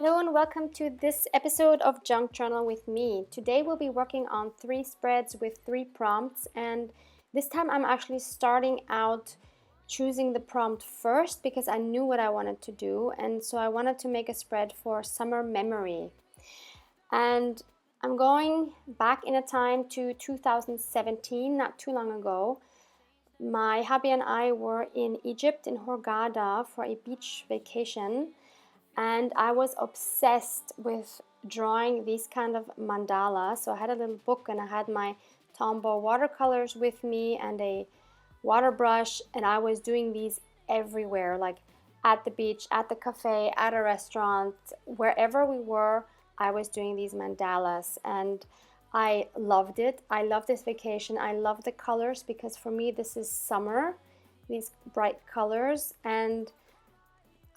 Hello and welcome to this episode of Junk Journal with me. Today we'll be working on 3 spreads with 3 prompts, and this time I'm actually starting out choosing the prompt first because I knew what I wanted to do, and so I wanted to make a spread for summer memory. And I'm going back in a time to 2017, not too long ago. My hubby and I were in Egypt in Hurghada for a beach vacation, and I was obsessed with drawing these kind of mandalas. So I had a little book and I had my Tombow watercolors with me and a water brush, and I was doing these everywhere, like at the beach, at the cafe, at a restaurant, wherever we were. I was doing these mandalas and I loved it. I love this vacation. I love the colors because for me this is summer, these bright colors, and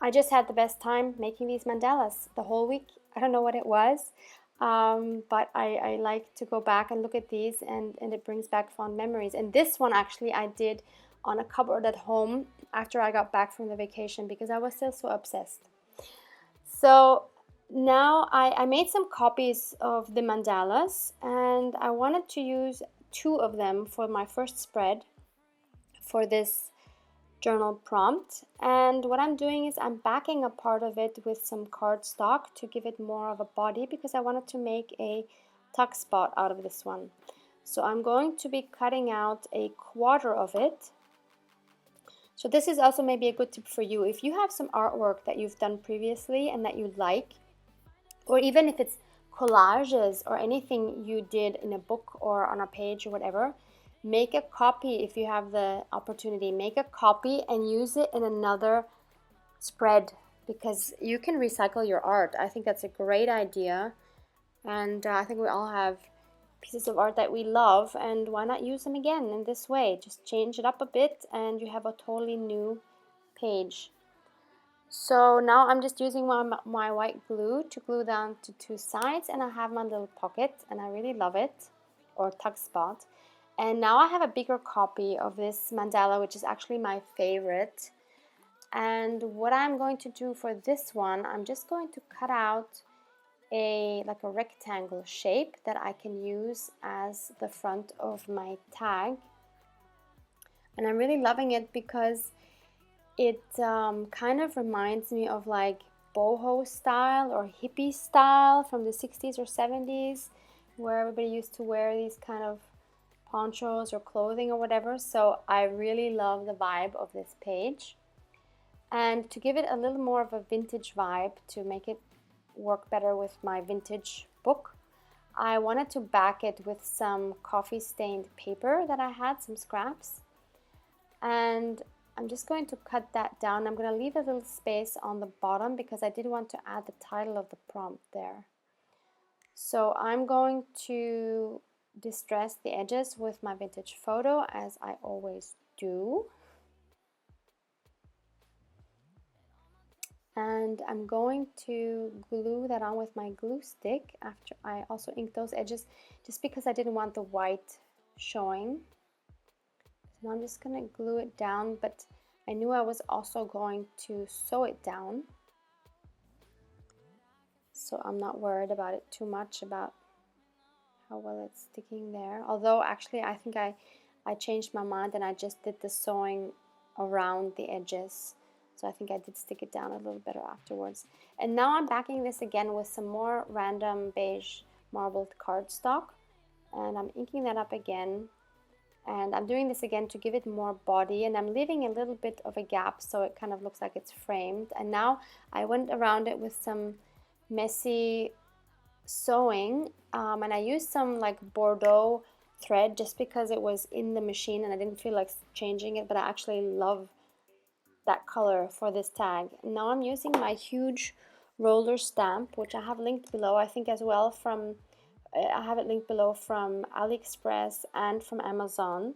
I just had the best time making these mandalas the whole week. I don't know what it was, but I like to go back and look at these, and it brings back fond memories. And this one actually I did on a cupboard at home after I got back from the vacation because I was still so obsessed. So now I made some copies of the mandalas, and I wanted to use 2 of them for my first spread for this journal prompt. And what I'm doing is I'm backing a part of it with some cardstock to give it more of a body because I wanted to make a tuck spot out of this one. So I'm going to be cutting out a quarter of it. So this is also maybe a good tip for you. If you have some artwork that you've done previously and that you like, or even if it's collages or anything you did in a book or on a page or whatever, make a copy if you have the opportunity. Make a copy and use it in another spread because you can recycle your art. I think that's a great idea, and I think we all have pieces of art that we love, and why not use them again in this way? Just change it up a bit and you have a totally new page. So now I'm just using my white glue to glue down to 2 sides, and I have my little pocket and I really love it, or tuck spot. And now I have a bigger copy of this mandala, which is actually my favorite. And what I'm going to do for this one, I'm just going to cut out a rectangle shape that I can use as the front of my tag. And I'm really loving it because it kind of reminds me of like boho style or hippie style from the 60s or 70s, where everybody used to wear these kind of ponchos or clothing or whatever. So I really love the vibe of this page. And to give it a little more of a vintage vibe, to make it work better with my vintage book, I wanted to back it with some coffee stained paper that I had, some scraps. And I'm just going to cut that down. I'm going to leave a little space on the bottom because I did want to add the title of the prompt there. So I'm going to distress the edges with my vintage photo, as I always do. And I'm going to glue that on with my glue stick after I also inked those edges, just because I didn't want the white showing. So I'm just going to glue it down, but I knew I was also going to sew it down. So I'm not worried about it too much, about how well it's sticking there. Although actually I think I changed my mind and I just did the sewing around the edges. So I think I did stick it down a little better afterwards. And now I'm backing this again with some more random beige marbled cardstock. And I'm inking that up again. And I'm doing this again to give it more body. And I'm leaving a little bit of a gap so it kind of looks like it's framed. And now I went around it with some messy sewing. And I used some like Bordeaux thread just because it was in the machine and I didn't feel like changing it. But I actually love that color for this tag. Now I'm using my huge roller stamp, which I have linked below, I think as well from, I have it linked below from AliExpress and from Amazon.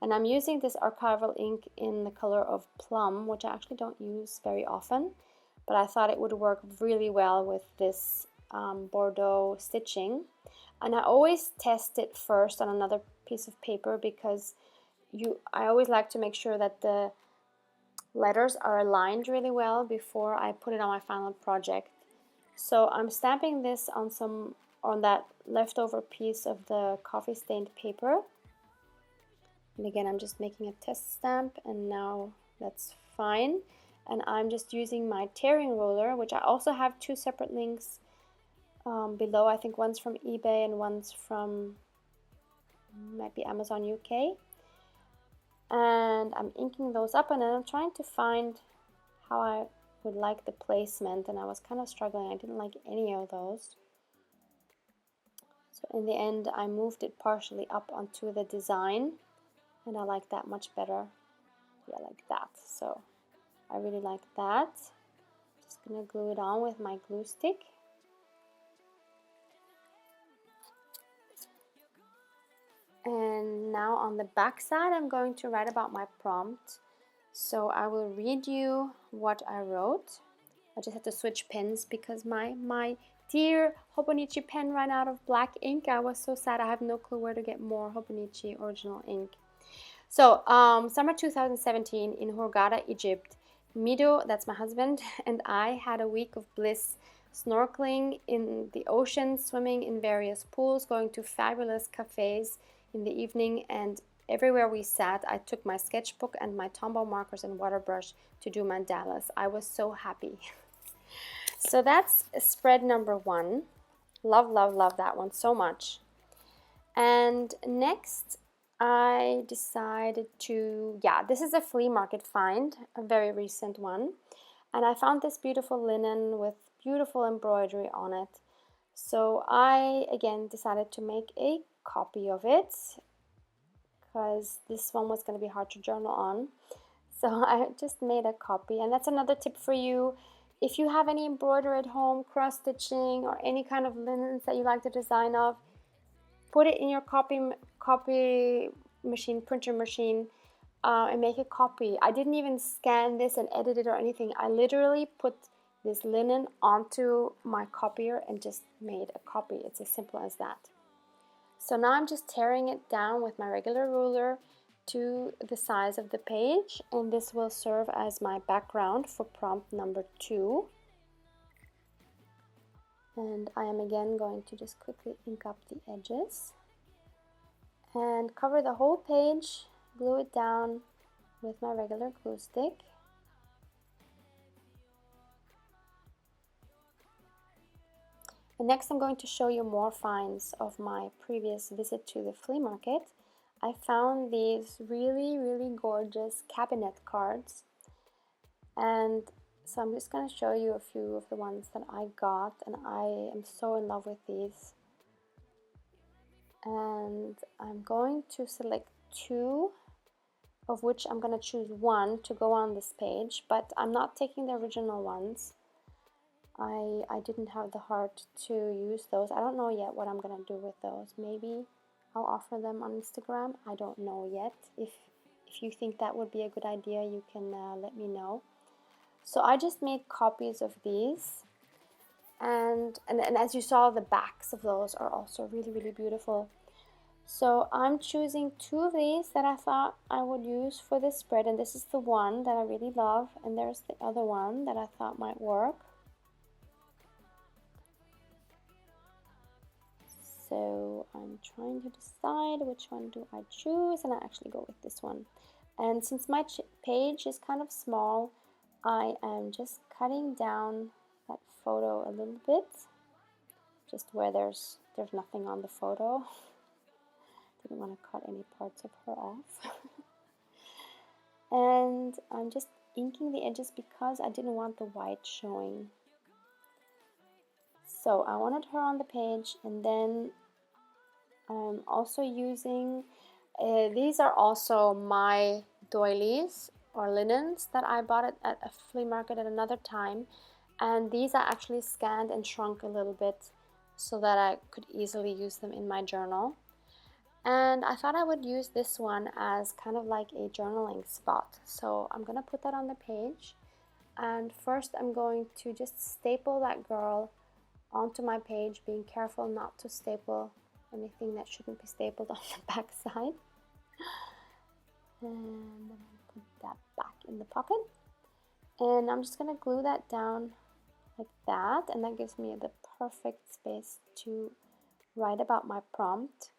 And I'm using this archival ink in the color of plum, which I actually don't use very often, but I thought it would work really well with this Bordeaux stitching. And I always test it first on another piece of paper because I always like to make sure that the letters are aligned really well before I put it on my final project. So I'm stamping this on that leftover piece of the coffee stained paper. And again, I'm just making a test stamp, and now that's fine. And I'm just using my tearing roller, which I also have two separate links below. I think one's from eBay and one's from, might be Amazon UK. And I'm inking those up, and then I'm trying to find how I would like the placement, and I was kind of struggling. I didn't like any of those. So in the end, I moved it partially up onto the design, and I like that much better. Yeah, like that. So I really like that. Just gonna glue it on with my glue stick. And now on the back side, I'm going to write about my prompt. So I will read you what I wrote. I just had to switch pens because my dear Hobonichi pen ran out of black ink. I was so sad. I have no clue where to get more Hobonichi original ink. So, summer 2017 in Hurghada, Egypt. Mido, that's my husband, and I had a week of bliss, snorkeling in the ocean, swimming in various pools, going to fabulous cafes in the evening, and everywhere we sat, I took my sketchbook and my Tombow markers and water brush to do mandalas. I was so happy. So that's spread number 1. Love, love, love that one so much. And next, I decided to, yeah, this is a flea market find, a very recent one. And I found this beautiful linen with beautiful embroidery on it. So I, again, decided to make a copy of it because this one was going to be hard to journal on. So I just made a copy, and that's another tip for you. If you have any embroidery at home, cross stitching, or any kind of linens that you like the design of, put it in your copy machine, printer machine, and make a copy. I didn't even scan this and edit it or anything. I literally put this linen onto my copier and just made a copy. It's as simple as that. So now I'm just tearing it down with my regular ruler to the size of the page, and this will serve as my background for prompt number 2. And I am again going to just quickly ink up the edges and cover the whole page, glue it down with my regular glue stick. And next I'm going to show you more finds of my previous visit to the flea market. I found these really, really gorgeous cabinet cards, and so I'm just going to show you a few of the ones that I got, and I am so in love with these. And I'm going to select 2, of which I'm going to choose 1 to go on this page, but I'm not taking the original ones. I didn't have the heart to use those. I don't know yet what I'm going to do with those. Maybe I'll offer them on Instagram. I don't know yet. If you think that would be a good idea, you can let me know. So I just made copies of these, and as you saw, the backs of those are also really, really beautiful. So I'm choosing 2 of these that I thought I would use for this spread, and this is the one that I really love, and there's the other one that I thought might work. So I'm trying to decide which one do I choose, and I actually go with this one. And since my page is kind of small, I am just cutting down that photo a little bit, just where there's nothing on the photo. Didn't want to cut any parts of her off. And I'm just inking the edges because I didn't want the white showing. So I wanted her on the page, and then I'm also using, these are also my doilies or linens that I bought at a flea market at another time, and these I actually scanned and shrunk a little bit so that I could easily use them in my journal. And I thought I would use this one as kind of like a journaling spot, so I'm gonna put that on the page. And first I'm going to just staple that girl onto my page, being careful not to staple anything that shouldn't be stapled on the back side. And then put that back in the pocket, and I'm just gonna glue that down like that, and that gives me the perfect space to write about my prompt.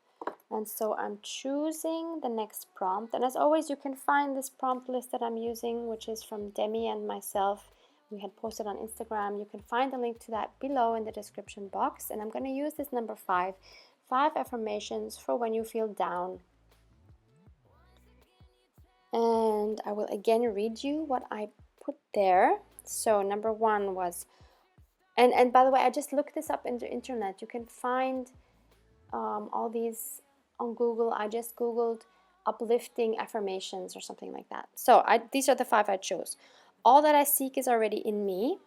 And so I'm choosing the next prompt, and as always you can find this prompt list that I'm using, which is from Demi and myself. We had posted on Instagram. You can find the link to that below in the description box. And I'm going to use this number 5 affirmations for when you feel down. And I will again read you what I put there. So number 1 was, and by the way, I just looked this up in the internet. You can find all these on Google. I just Googled uplifting affirmations or something like that. So these are the 5 I chose. All that I seek is already in me.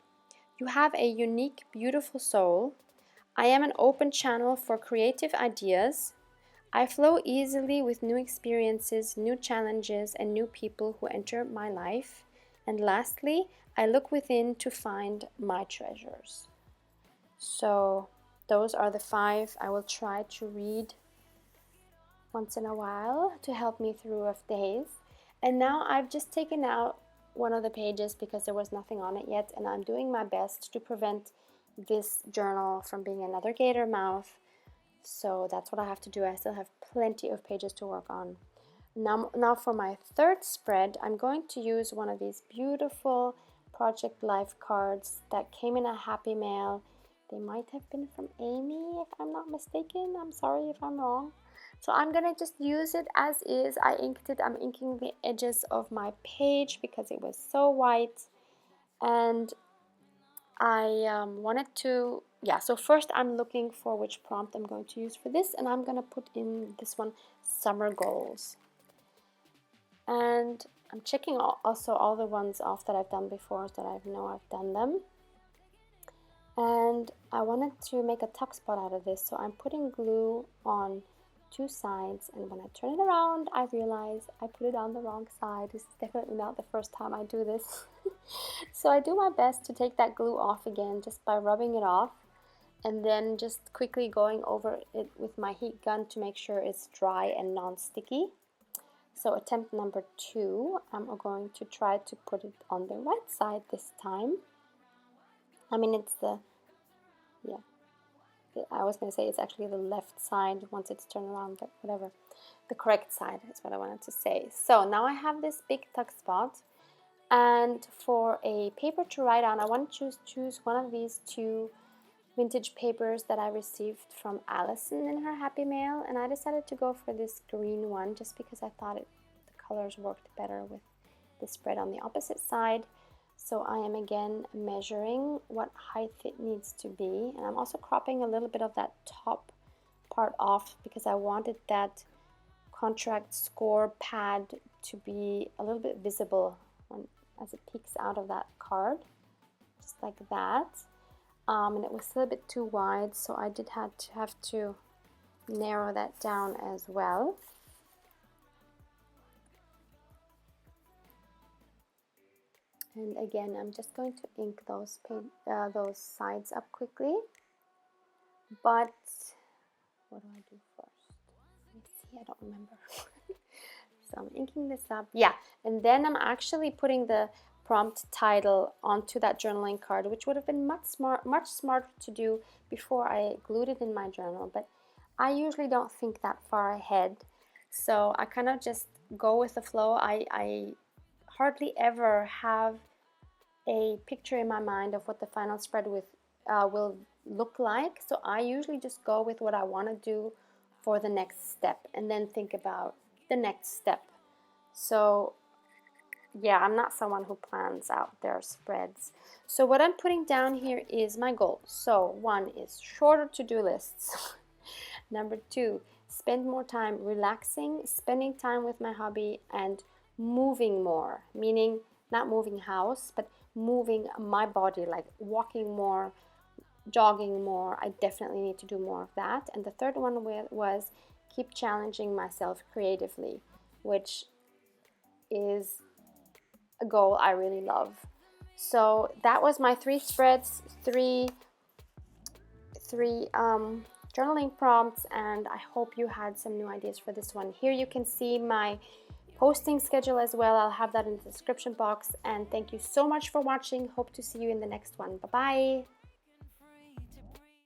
You have a unique, beautiful soul. I am an open channel for creative ideas. I flow easily with new experiences, new challenges, and new people who enter my life. And lastly, I look within to find my treasures. So those are the 5 I will try to read once in a while to help me through rough days. And now I've just taken out one of the pages because there was nothing on it yet, and I'm doing my best to prevent this journal from being another gator mouth. So that's what I have to do. I still have plenty of pages to work on. Now for my third spread, I'm going to use one of these beautiful Project Life cards that came in a happy mail. They might have been from Amy, if I'm not mistaken. I'm sorry if I'm wrong. So I'm gonna just use it as is. I inked it. I'm inking the edges of my page because it was so white, and I wanted to, yeah, so first I'm looking for which prompt I'm going to use for this, and I'm gonna put in this one, summer goals. And I'm checking also all the ones off that I've done before so that I know I've done them. And I wanted to make a tuck spot out of this, so I'm putting glue on 2 sides, and when I turn it around I realize I put it on the wrong side. This is definitely not the first time I do this. So I do my best to take that glue off again just by rubbing it off, and then just quickly going over it with my heat gun to make sure it's dry and non-sticky. So attempt number 2, I'm going to try to put it on the right side this time. I mean, it's the, yeah, I was going to say it's actually the left side once it's turned around, but whatever. The correct side is what I wanted to say. So now I have this big tuck spot, and for a paper to write on, I want to choose one of these 2 vintage papers that I received from Allison in her Happy Mail, and I decided to go for this green one just because I thought the colors worked better with the spread on the opposite side. So I am again measuring what height it needs to be, and I'm also cropping a little bit of that top part off because I wanted that contract score pad to be a little bit visible as it peeks out of that card, just like that. And it was a little bit too wide, so I did have to narrow that down as well. And again, I'm just going to ink those sides up quickly. But what do I do first? Let me see, I don't remember. So I'm inking this up. Yeah, and then I'm actually putting the prompt title onto that journaling card, which would have been much smarter to do before I glued it in my journal. But I usually don't think that far ahead, so I kind of just go with the flow. I hardly ever have a picture in my mind of what the final spread will look like, so I usually just go with what I want to do for the next step and then think about the next step. So yeah, I'm not someone who plans out their spreads. So what I'm putting down here is my goals. So 1 is shorter to-do lists. Number 2, spend more time relaxing, spending time with my hobby, and moving more, meaning not moving house, but moving my body, like walking more, jogging more. I definitely need to do more of that. And the third one was keep challenging myself creatively, which is a goal I really love. So that was my 3 spreads, three journaling prompts, and I hope you had some new ideas for this one. Here you can see my posting schedule as well. I'll have that in the description box. And thank you so much for watching. Hope to see you in the next one. Bye bye.